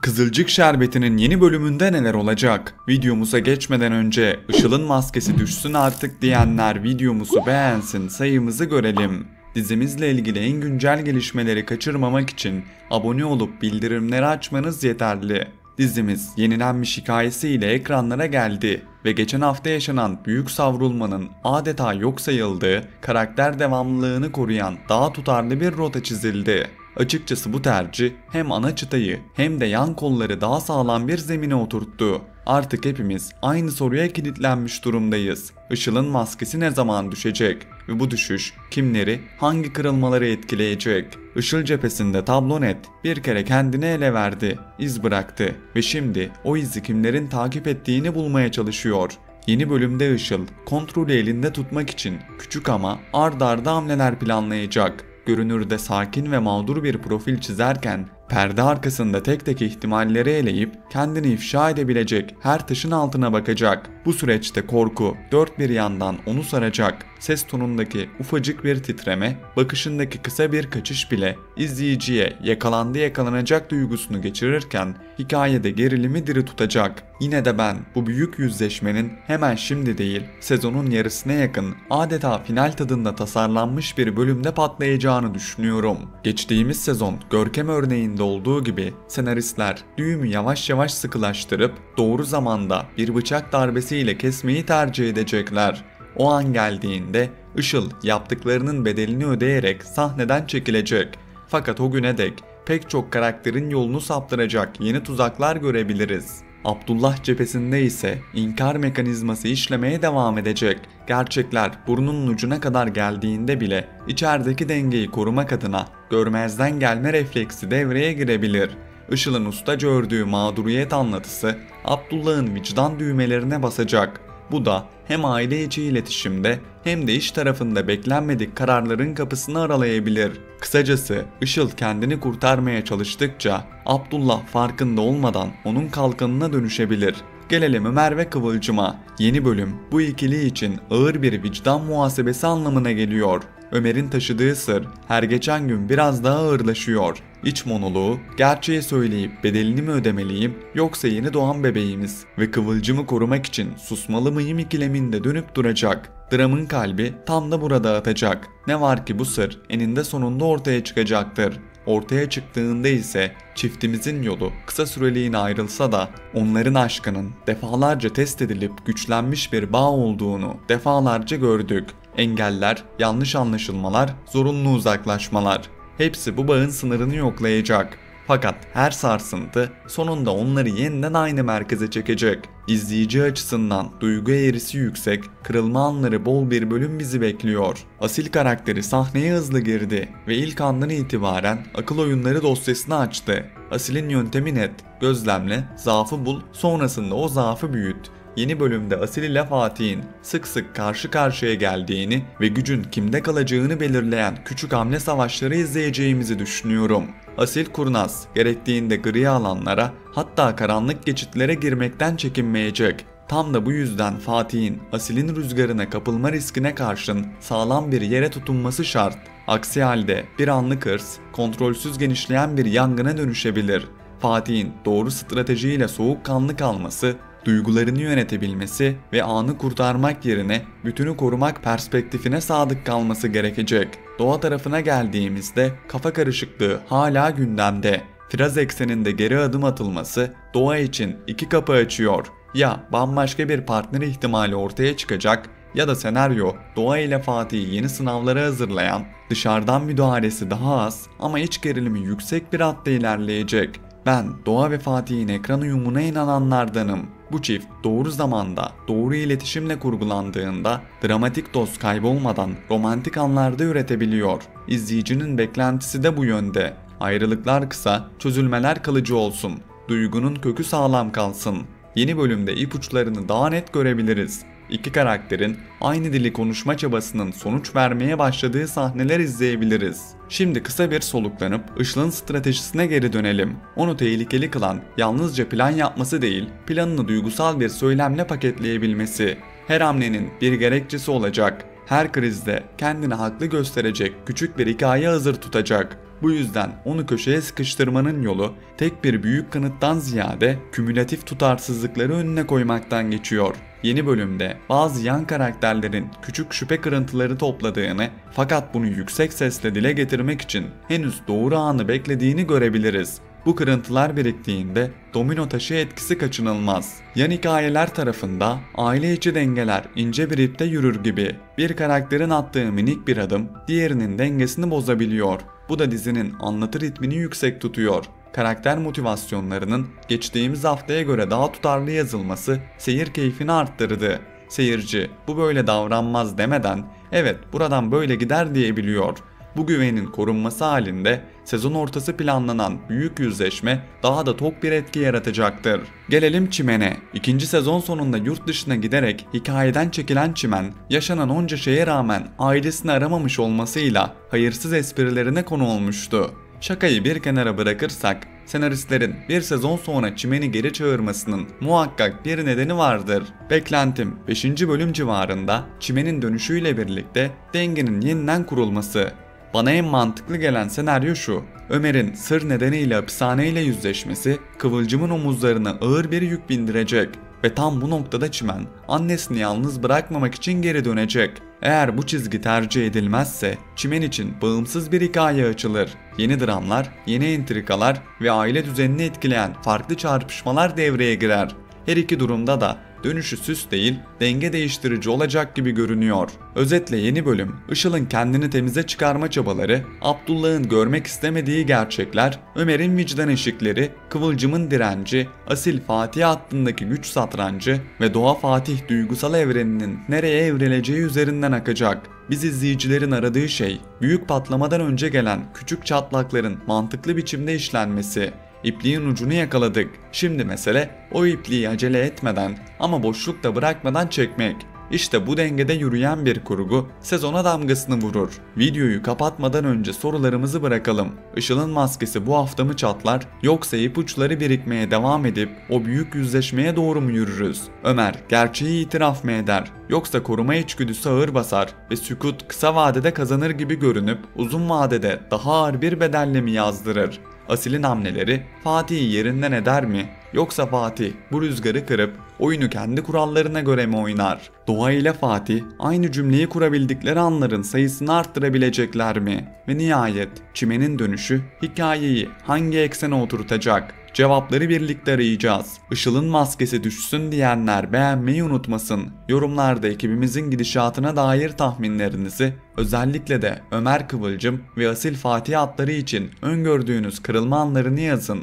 Kızılcık Şerbeti'nin yeni bölümünde neler olacak? Videomuza geçmeden önce Işıl'ın maskesi düşsün artık diyenler videomuzu beğensin, sayımızı görelim. Dizimizle ilgili en güncel gelişmeleri kaçırmamak için abone olup bildirimleri açmanız yeterli. Dizimiz yenilenmiş hikayesiyle ekranlara geldi ve geçen hafta yaşanan büyük savrulmanın adeta yok sayıldığı, karakter devamlılığını koruyan daha tutarlı bir rota çizildi. Açıkçası bu tercih hem ana çıtayı hem de yan kolları daha sağlam bir zemine oturttu. Artık hepimiz aynı soruya kilitlenmiş durumdayız. Işıl'ın maskesi ne zaman düşecek ve bu düşüş kimleri, hangi kırılmaları etkileyecek? Işıl cephesinde tablo net, bir kere kendini ele verdi, iz bıraktı ve şimdi o izi kimlerin takip ettiğini bulmaya çalışıyor. Yeni bölümde Işıl kontrolü elinde tutmak için küçük ama ard arda hamleler planlayacak. Görünürde sakin ve mağdur bir profil çizerken perde arkasında tek tek ihtimalleri eleyip kendini ifşa edebilecek her taşın altına bakacak. Bu süreçte korku dört bir yandan onu saracak. Ses tonundaki ufacık bir titreme, bakışındaki kısa bir kaçış bile izleyiciye yakalanacak duygusunu geçirirken hikayede gerilimi diri tutacak. Yine de ben bu büyük yüzleşmenin hemen şimdi değil, sezonun yarısına yakın adeta final tadında tasarlanmış bir bölümde patlayacağını düşünüyorum. Geçtiğimiz sezon Görkem örneğinde olduğu gibi senaristler düğümü yavaş yavaş sıkılaştırıp doğru zamanda bir bıçak darbesiyle kesmeyi tercih edecekler. O an geldiğinde Işıl yaptıklarının bedelini ödeyerek sahneden çekilecek. Fakat o güne dek pek çok karakterin yolunu saptıracak yeni tuzaklar görebiliriz. Abdullah cephesinde ise inkar mekanizması işlemeye devam edecek. Gerçekler burnunun ucuna kadar geldiğinde bile içerideki dengeyi korumak adına görmezden gelme refleksi devreye girebilir. Işıl'ın ustaca ördüğü mağduriyet anlatısı Abdullah'ın vicdan düğmelerine basacak. Bu da hem aile içi iletişimde hem de iş tarafında beklenmedik kararların kapısını aralayabilir. Kısacası Işıl kendini kurtarmaya çalıştıkça Abdullah farkında olmadan onun kalkanına dönüşebilir. Gelelim Ömer ve Kıvılcım'a. Yeni bölüm bu ikili için ağır bir vicdan muhasebesi anlamına geliyor. Ömer'in taşıdığı sır her geçen gün biraz daha ağırlaşıyor. İç monoloğu, gerçeği söyleyip bedelini mi ödemeliyim yoksa yeni doğan bebeğimiz ve Kıvılcım'ı korumak için susmalı mıyım ikileminde dönüp duracak. Dramın kalbi tam da burada atacak. Ne var ki bu sır eninde sonunda ortaya çıkacaktır. Ortaya çıktığında ise çiftimizin yolu kısa süreliğine ayrılsa da onların aşkının defalarca test edilip güçlenmiş bir bağ olduğunu defalarca gördük. Engeller, yanlış anlaşılmalar, zorunlu uzaklaşmalar. Hepsi bu bağın sınırını yoklayacak. Fakat her sarsıntı sonunda onları yeniden aynı merkeze çekecek. İzleyici açısından duygu eğrisi yüksek, kırılma anları bol bir bölüm bizi bekliyor. Asil karakteri sahneye hızlı girdi ve ilk andan itibaren akıl oyunları dosyasını açtı. Asil'in yöntemi net, gözlemle, zaafı bul, sonrasında o zaafı büyüt. Yeni bölümde Asil ile Fatih'in sık sık karşı karşıya geldiğini ve gücün kimde kalacağını belirleyen küçük hamle savaşları izleyeceğimizi düşünüyorum. Asil kurnaz, gerektiğinde gri alanlara hatta karanlık geçitlere girmekten çekinmeyecek. Tam da bu yüzden Fatih'in Asil'in rüzgarına kapılma riskine karşın sağlam bir yere tutunması şart. Aksi halde bir anlık hırs, kontrolsüz genişleyen bir yangına dönüşebilir. Fatih'in doğru stratejiyle soğukkanlı kalması, duygularını yönetebilmesi ve anı kurtarmak yerine bütünü korumak perspektifine sadık kalması gerekecek. Doğa tarafına geldiğimizde kafa karışıklığı hala gündemde. Firaz ekseninde geri adım atılması doğa için iki kapı açıyor. Ya bambaşka bir partner ihtimali ortaya çıkacak ya da senaryo Doğa ile Fatih'i yeni sınavlara hazırlayan, dışarıdan müdahalesi daha az ama iç gerilimi yüksek bir hatta ilerleyecek. Ben Doğa ve Fatih'in ekran uyumuna inananlardanım. Bu çift doğru zamanda, doğru iletişimle kurgulandığında dramatik doz kaybolmadan romantik anlarda üretebiliyor. İzleyicinin beklentisi de bu yönde. Ayrılıklar kısa, çözülmeler kalıcı olsun. Duygunun kökü sağlam kalsın. Yeni bölümde ipuçlarını daha net görebiliriz. İki karakterin aynı dili konuşma çabasının sonuç vermeye başladığı sahneler izleyebiliriz. Şimdi kısa bir soluklanıp Işıl'ın stratejisine geri dönelim. Onu tehlikeli kılan yalnızca plan yapması değil, planını duygusal bir söylemle paketleyebilmesi. Her hamlenin bir gerekçesi olacak. Her krizde kendini haklı gösterecek küçük bir hikaye hazır tutacak. Bu yüzden onu köşeye sıkıştırmanın yolu tek bir büyük kanıttan ziyade kümülatif tutarsızlıkları önüne koymaktan geçiyor. Yeni bölümde bazı yan karakterlerin küçük şüphe kırıntıları topladığını fakat bunu yüksek sesle dile getirmek için henüz doğru anı beklediğini görebiliriz. Bu kırıntılar biriktiğinde domino taşı etkisi kaçınılmaz. Yan hikayeler tarafında aile içi dengeler ince bir ipte yürür gibi. Bir karakterin attığı minik bir adım diğerinin dengesini bozabiliyor. Bu da dizinin anlatı ritmini yüksek tutuyor. Karakter motivasyonlarının geçtiğimiz haftaya göre daha tutarlı yazılması seyir keyfini arttırdı. Seyirci bu böyle davranmaz demeden evet buradan böyle gider diyebiliyor. Bu güvenin korunması halinde sezon ortası planlanan büyük yüzleşme daha da tok bir etki yaratacaktır. Gelelim Çimen'e. İkinci sezon sonunda yurt dışına giderek hikayeden çekilen Çimen, yaşanan onca şeye rağmen ailesini aramamış olmasıyla hayırsız esprilerine konu olmuştu. Şakayı bir kenara bırakırsak, senaristlerin bir sezon sonra Çimen'i geri çağırmasının muhakkak bir nedeni vardır. Beklentim 5. bölüm civarında Çimen'in dönüşüyle birlikte dengenin yeniden kurulması. Bana en mantıklı gelen senaryo şu: Ömer'in sır nedeniyle hapishaneyle yüzleşmesi Kıvılcım'ın omuzlarına ağır bir yük bindirecek ve tam bu noktada Çimen annesini yalnız bırakmamak için geri dönecek. Eğer bu çizgi tercih edilmezse Çimen için bağımsız bir hikaye açılır. Yeni dramlar, yeni entrikalar ve aile düzenini etkileyen farklı çarpışmalar devreye girer. Her iki durumda da dönüşü süs değil, denge değiştirici olacak gibi görünüyor. Özetle yeni bölüm, Işıl'ın kendini temize çıkarma çabaları, Abdullah'ın görmek istemediği gerçekler, Ömer'in vicdan eşikleri, Kıvılcım'ın direnci, Asil Fatih hattındaki güç satrancı ve Doğa Fatih duygusal evreninin nereye evrileceği üzerinden akacak. Biz izleyicilerin aradığı şey, büyük patlamadan önce gelen küçük çatlakların mantıklı biçimde işlenmesi. İpliğin ucunu yakaladık. Şimdi mesele o ipliği acele etmeden ama boşlukta bırakmadan çekmek. İşte bu dengede yürüyen bir kurgu sezona damgasını vurur. Videoyu kapatmadan önce sorularımızı bırakalım. Işıl'ın maskesi bu hafta mı çatlar yoksa ipuçları birikmeye devam edip o büyük yüzleşmeye doğru mu yürürüz? Ömer gerçeği itiraf mı eder yoksa koruma içgüdüsü ağır basar ve sükut kısa vadede kazanır gibi görünüp uzun vadede daha ağır bir bedelle mi yazdırır? Asil'in hamleleri Fatih'i yerinden eder mi? Yoksa Fatih bu rüzgarı kırıp oyunu kendi kurallarına göre mi oynar? Doğa ile Fatih aynı cümleyi kurabildikleri anların sayısını arttırabilecekler mi? Ve nihayet Çimen'in dönüşü hikayeyi hangi eksene oturtacak? Cevapları birlikte arayacağız. Işıl'ın maskesi düşsün diyenler beğenmeyi unutmasın. Yorumlarda ekibimizin gidişatına dair tahminlerinizi, özellikle de Ömer Kıvılcım ve Asil Fatih adları için öngördüğünüz kırılma anlarını yazın.